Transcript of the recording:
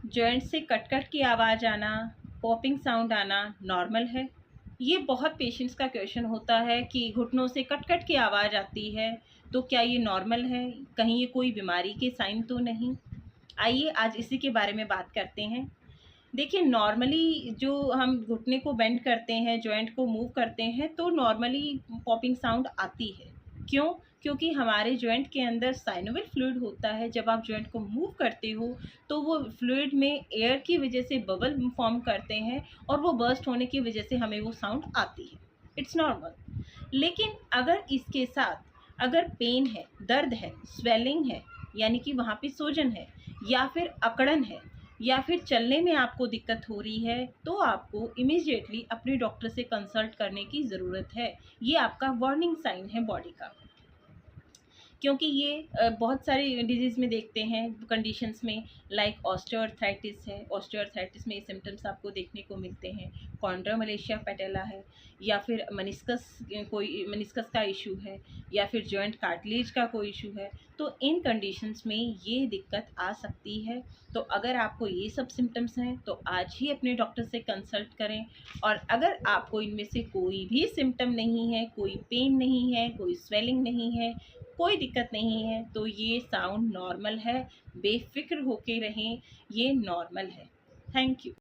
Joint से cut cut की आवाज़ आना, पॉपिंग साउंड आना नॉर्मल है? ये बहुत पेशेंट्स का क्वेश्चन होता है कि घुटनों से कट कट की आवाज़ आती है, तो क्या ये नॉर्मल है? कहीं ये कोई बीमारी के साइन तो नहीं? आइए आज इसी के बारे में बात करते हैं। देखिए, नॉर्मली जो हम घुटने को बेंड करते हैं, जॉइंट को मूव करते हैं, तो नॉर्मली पॉपिंग साउंड आती है। क्यों? क्योंकि हमारे जॉइंट के अंदर साइनोवियल फ्लूइड होता है। जब आप जॉइंट को मूव करते हो, तो वो फ्लूइड में एयर की वजह से बबल फॉर्म करते हैं और वो बर्स्ट होने की वजह से हमें वो साउंड आती है। It's normal. लेकिन अगर इसके साथ अगर पेन है, दर्द है, स्वेलिंग है, यानी कि वहाँ पे सूजन है, या फिर अकड़न है, या फिर चलने में आपको दिक्कत हो रही है, तो आपको इमीडिएटली अपने डॉक्टर से कंसल्ट करने की ज़रूरत है। ये आपका वार्निंग साइन है बॉडी का। क्योंकि ये बहुत सारी डिजीज़ में देखते हैं, कंडीशंस में, लाइक ऑस्टियोआर्थराइटिस है। ऑस्टियोआर्थराइटिस में ये सिम्टम्स आपको देखने को मिलते हैं। कॉन्ड्रोमलेशिया पैटेला है, या फिर मेनिस्कस, कोई मेनिस्कस का इशू है, या फिर जॉइंट कार्टिलेज का कोई इशू है, तो इन कंडीशंस में ये दिक्कत आ सकती है। तो अगर आपको ये सब सिम्टम्स हैं, तो आज ही अपने डॉक्टर से कंसल्ट करें। और अगर आपको इनमें से कोई भी सिम्टम नहीं है, कोई पेन नहीं है, कोई स्वेलिंग नहीं है, कोई दिक्कत नहीं है, तो ये साउंड नॉर्मल है। बेफ़िक्र होके रहें, ये नॉर्मल है। Thank you.